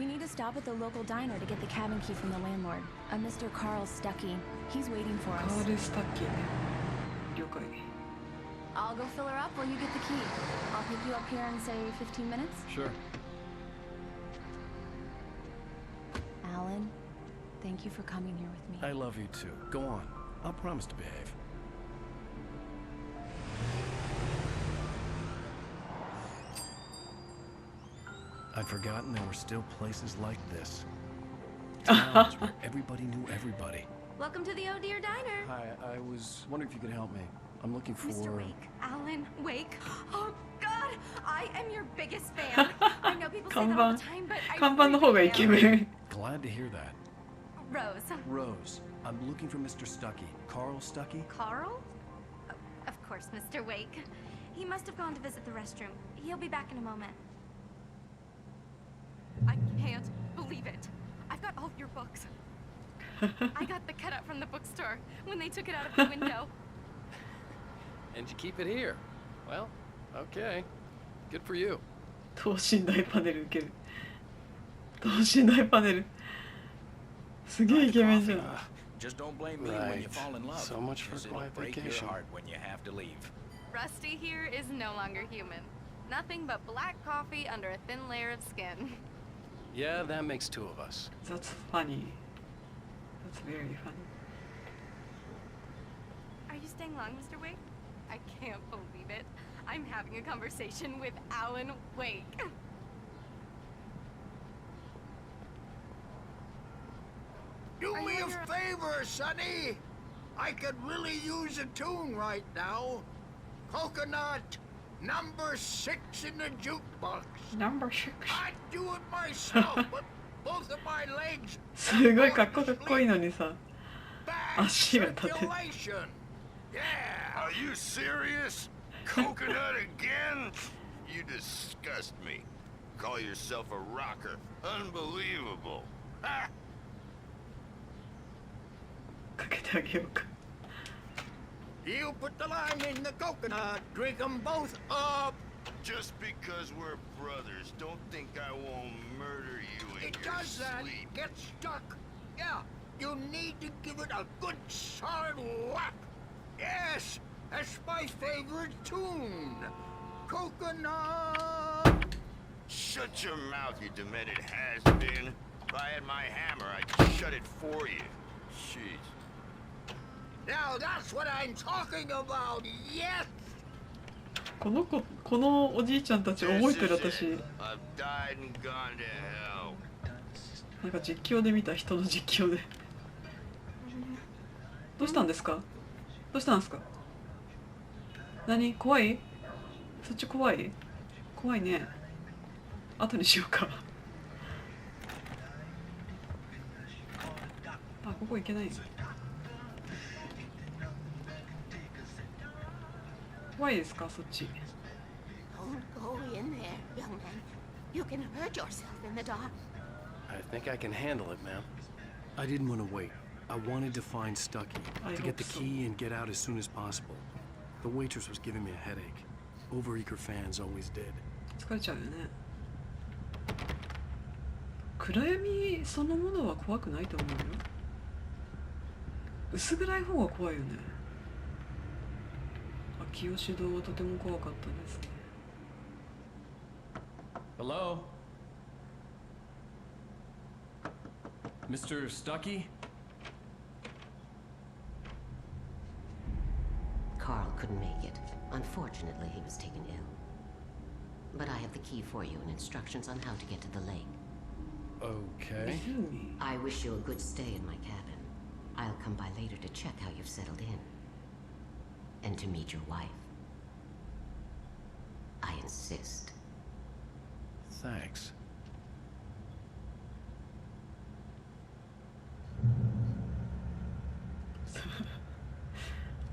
We need to stop at the local diner to get the cabin key from the landlord, a Mr. Carl Stuckey. He's waiting for us. Carl Stuckey ね。了解。I'll go fill her up while you get the key. I'll pick you up here in, say, 15 minutes? Sure. Alan, thank you for coming here with me. I love you too. Go on. I'll promise to behave. I'd forgotten there were still places like this. Towns where everybody knew everybody. Welcome to the Oh Dear Diner. Hi, I was wondering if you could help me. I'm looking for... Mr. Wake. Alan Wake. Oh, God. I am your biggest fan. I know people say that all the time, but I 看板の方がイケメン。 Glad to hear that. Rose. Rose, I'm looking for Mr. Stuckey. Carl Stuckey? Carl? Oh, of course, Mr. Wake. He must have gone to visit the restroom. He'll be back in a moment. I can't believe it. I've got all of your books. I got the cutout from the bookstore when they took it out of the window. And you keep it here. Well, okay. Good for you. 等身大パネル受ける。等身大パネル。すげえイケメンじゃん。 Just don't blame me when you fall in love. So much for It'll my break your vacation. heart when you have to leave. Rusty here is no longer human. Nothing but black coffee under a thin layer of skin. Yeah, that makes two of us. That's funny. That's very funny. Are you staying long, Mr. Wake? I can't believe it. I'm having a conversation with Alan Wake. Do me a favor, Sonny. I could really use a tune right now. Coconut, number 6 in the jukebox. Number 6. I'd do it myself, but both of my legs. すごいかっこいいのにさ。 Bad 足が立てる。 circulation. Yeah. Are you serious? Coconut again? You disgust me. Call yourself a rocker. Unbelievable. Ha! かけてあげようか。 You put the lime in the coconut, drink them both up. Just because we're brothers, don't think I won't murder you in It your does that. sleep. Get stuck. Yeah, you need to give it a good solid whack. Yes, that's my favorite tune. Coconut. Shut your mouth, you demented has-been. If I had my hammer, I'd shut it for you. Jeez. Now that's what I'm talking about. Yes. このおじいちゃんたち覚えてる私。 I've died and gone to hell. なんか実況で見た人の実況で。どうしたんですか？どうしたんですか？何？怖い？そっち怖い？怖いね。後にしようか。あ、ここ行けない。怖いですか？そっち。 Don't go in there, young man. You can hurt yourself in the dark. I think I can handle it, ma'am. I didn't want to wait. I wanted to find Stuckey, to get the key and get out as soon as possible. The waitress was giving me a headache. Overeager fans always did. 疲れちゃうよね。暗闇そのものは怖くないと思うよ。薄暗い方が怖いよね。秋吉堂はとても怖かったですね。 Hello? Mr. Stuckey? Carl couldn't make it. Unfortunately, he was taken ill. But I have the key for you and instructions on how to get to the lake. Okay. I wish you a good stay in my cabin. I'll come by later to check how you've settled in. And to meet your wife. I insist. Thanks.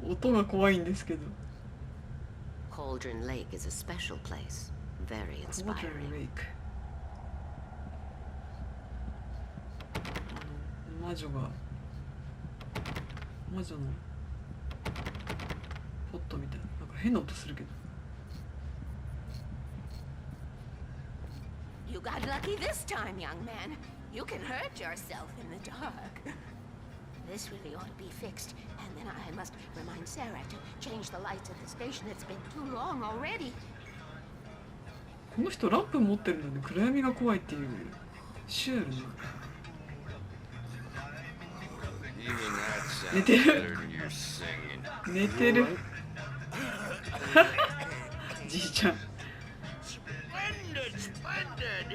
音が怖いんですけど。 Cauldron Lake is a special place. Very Cauldron inspiring. Lake。魔女のポットみたいな、なんか変な音するけど。You got lucky this time, young man. You can hurt yourself in the dark. This really ought to be fixed, and then I must remind Sarah to change the lights at the station. It's been too long already. この人ランプ持ってるので暗闇が怖いっていうシュールな。寝てる。寝てる。じいちゃん。Splendid, splendid.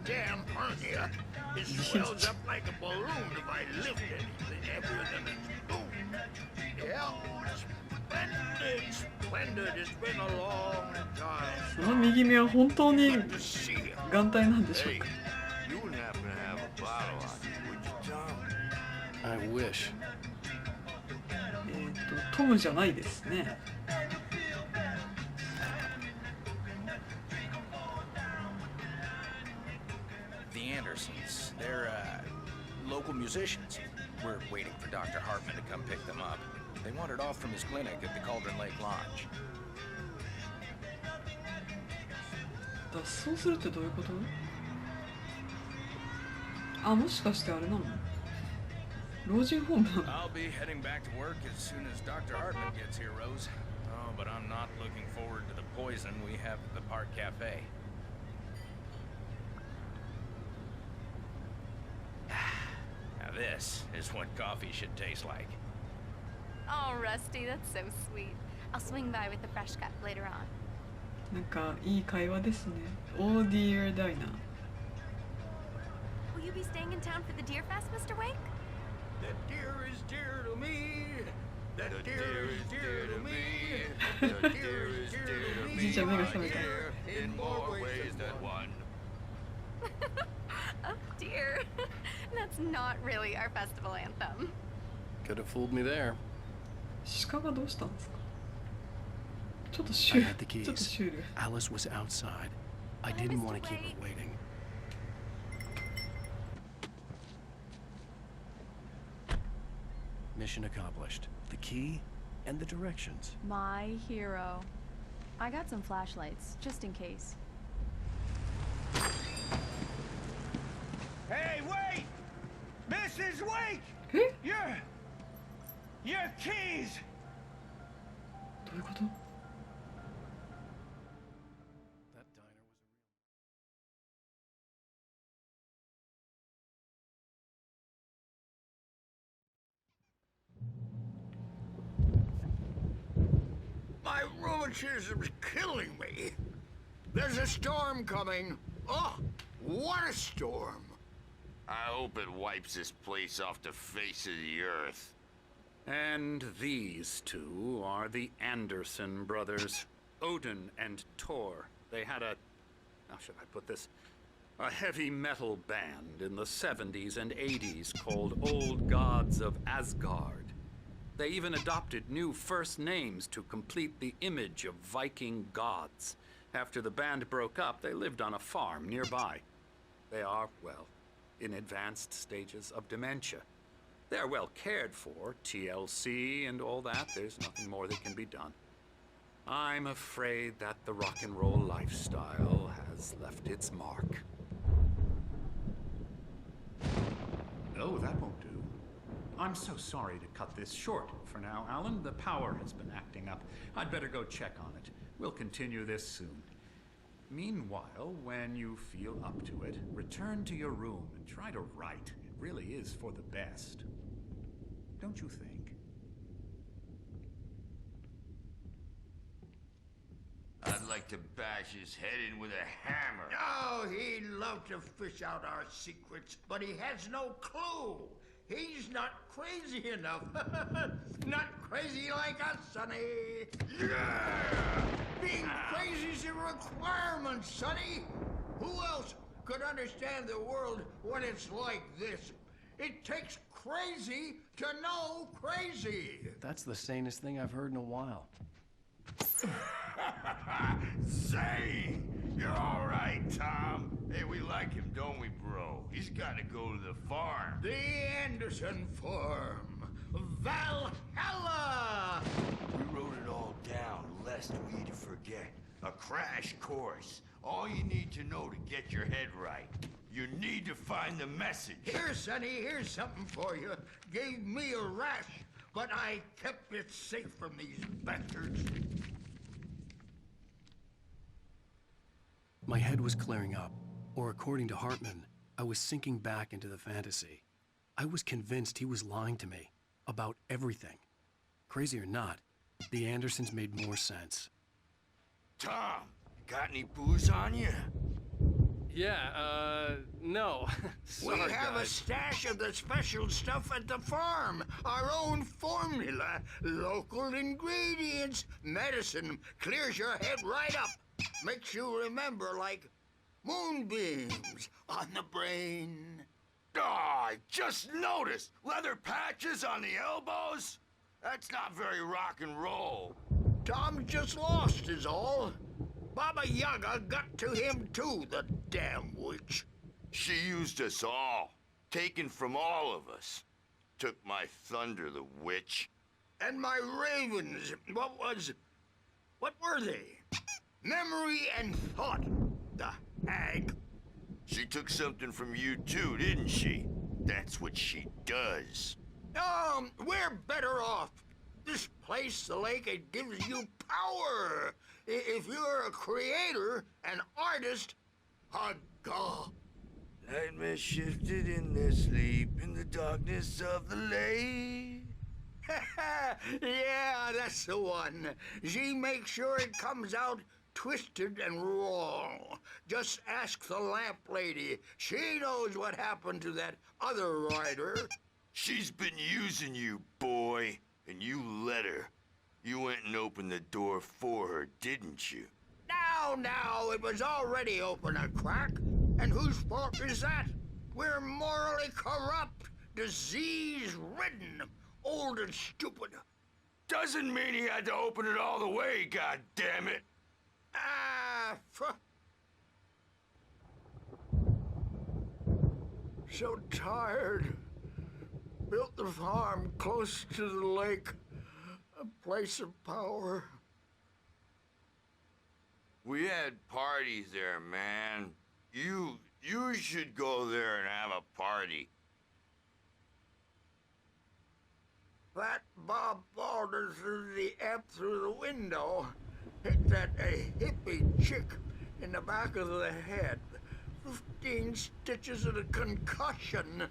Damn hernia. It swells up like a balloon if I lift anything heavier than a spoon. Yeah, splendid, splendid. It's been a long time. その右目は本当に Good to see you. 眼帯なんでしょう Hey, か。 you wouldn't happen to have a bottle on you, would you, Tom? I wish. トムじゃないですね。The Andersons, they're local musicians. We're waiting for Dr. Hartman to come pick them up. They wandered off from his clinic at the Cauldron Lake Lodge. 脱走するってどういうこと？あ、もしかしてあれなの？老人ホームなの？ I'll be heading back to work as soon as Dr. Hartman gets here, Rose. Oh, but I'm not looking forward to the poison we have at the Park Cafe. Now this is what coffee should taste like. Oh, Rusty, that's so sweet. I'll swing by with the fresh cup later on. なんかいい会話ですね。オーディアダイナー。 Will you be staying in town for the Deer Fest, Mr. Wake? That deer is dear to me. That deer is dear to me. That deer is dear to me. じいちゃん目が覚めた。 In more ways than one. Oh, dear. That's not really our festival anthem. Could have fooled me there. 鹿がどうしたんですか？ちょっと I シュ had the ール。ちょっと keys. シュール。 Alice was outside. I didn't want to keep her waiting. Mission accomplished. The key and the directions. My hero. I got some flashlights, just in case. Hey, wait! Mrs. Wake! え？ Your keys! どういうこと？ That diner was a real. My rheumatism's killing me. There's a storm coming. Oh, what a storm. I hope it wipes this place off the face of the earth. And these two are the Anderson brothers, Odin and Thor. They had how should I put this? A heavy metal band in the 70s and 80s called Old Gods of Asgard. They even adopted new first names to complete the image of Viking gods. After the band broke up, they lived on a farm nearby. They are, well, in advanced stages of dementia. They're well cared for, TLC and all that. There's nothing more that can be done. I'm afraid that the rock and roll lifestyle has left its mark. Oh, that won't do. I'm so sorry to cut this short for now, Alan. The power has been acting up. I'd better go check on it. We'll continue this soon. Meanwhile, when you feel up to it, return to your room and try to write. It really is for the best. Don't you think? I'd like to bash his head in with a hammer. Oh, he'd love to fish out our secrets, but he has no clue. He's not crazy enough. Not crazy like us, Sonny. Yeah! Being crazy's a requirement, Sonny. Who else could understand the world when it's like this? It takes crazy to know crazy. That's the sanest thing I've heard in a while. Say, you're all right, Tom. Hey, we like him, don't we, bro? He's got to go to the farm. The Anderson farm. Valhalla! We wrote it all down, lest we forget. A crash course all you need to know to get your head right. You need to find the message. Here, Sonny, here's something for you. Gave me a rash, but I kept it safe from these bastards. My head was clearing up, or according to Hartman, I was sinking back into the fantasy. I was convinced he was lying to me about everything. Crazy or not, the Andersons made more sense. Tom, got any booze on you? Yeah, no. Sorry, we have guys. a stash of the special stuff at the farm. Our own formula. Local ingredients. Medicine clears your head right up. Makes you remember like moonbeams on the brain. Oh, I just noticed. Leather patches on the elbows? That's not very rock and roll. Tom just lost is all. Baba Yaga got to him too, the damn witch. She used us all. Taken from all of us. Took my thunder, the witch. And my ravens. What were they? Memory and thought, the hag. She took something from you too, didn't she? That's what she does. We're better off. This place, the lake, it gives you power. If you're a creator, an artist, a god. Nightmare shifted in their sleep in the darkness of the lake. Yeah, that's the one. She makes sure it comes out twisted and wrong. Just ask the lamp lady. She knows what happened to that other writer. She's been using you, boy, and you let her. You went and opened the door for her, didn't you? Now, it was already open a crack. And whose fault is that? We're morally corrupt, disease-ridden, old and stupid. Doesn't mean he had to open it all the way, goddammit. So tired. Built the farm close to the lake. A place of power. We had parties there, man. You should go there and have a party. That Bob Balder threw the amp through the window. Hit that hippie chick in the back of the head. 15 stitches and a concussion.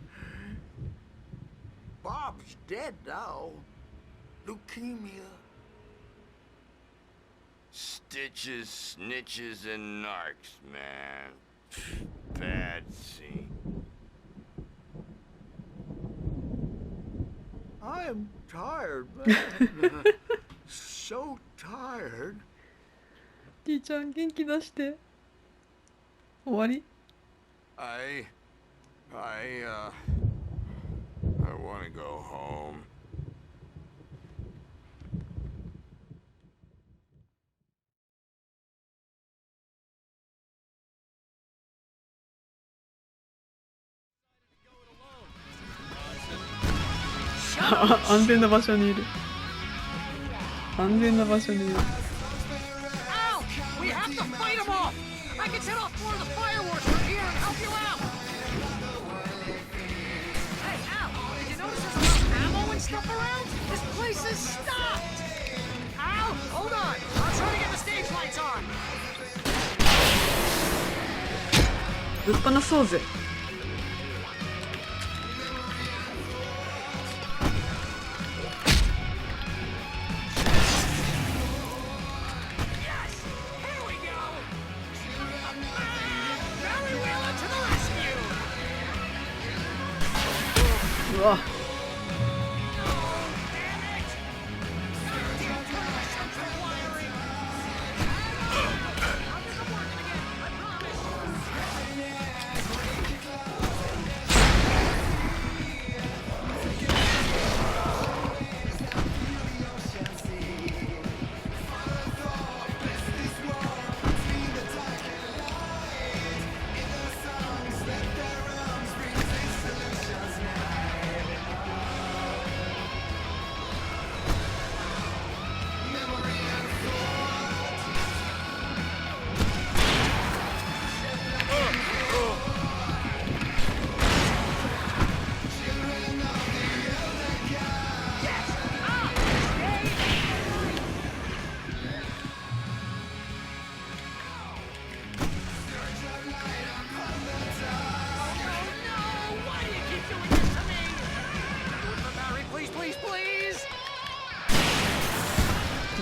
Bob's dead now. Leukemia. Stitches, snitches, and narcs, man. Bad scene. I am tired, man. So tired. じいちゃん元気出して。終わり? I want to go home. Ah, 安全な場所にいる。安全な場所にいる。We have to fight them all! I can set off more of the fireworks from here and help you out! Hey, Al, did you notice there's a lot of ammo and stuff around? This place is stocked! Al, hold on! I'm trying to get the stage lights on! ぶっ放そうぜ。うわ。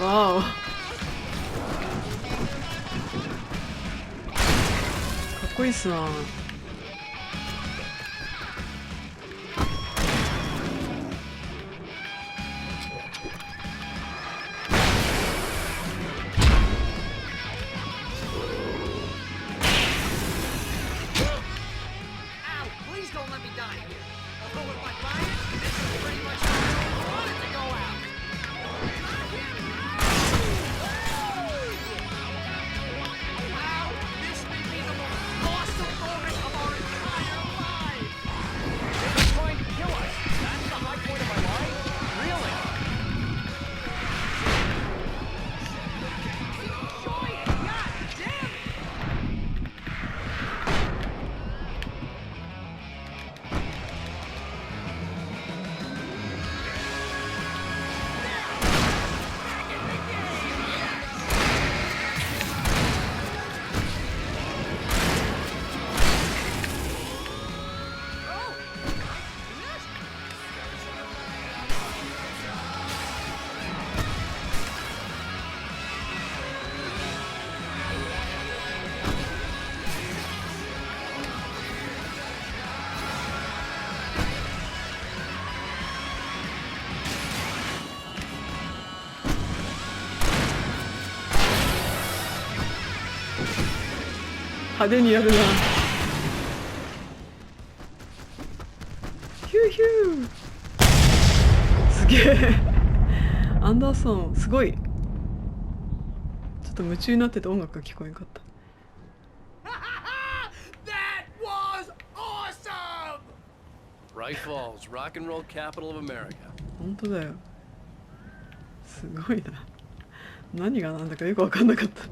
わお、かっこいいっすな。派手にやるな。ヒューヒュー、すげえ。アンダーソンすごい。ちょっと夢中になってて音楽が聞こえなかった。Right Falls, rock and roll capital of America. 本当だよ。すごいな。何がなんだかよく分かんなかった。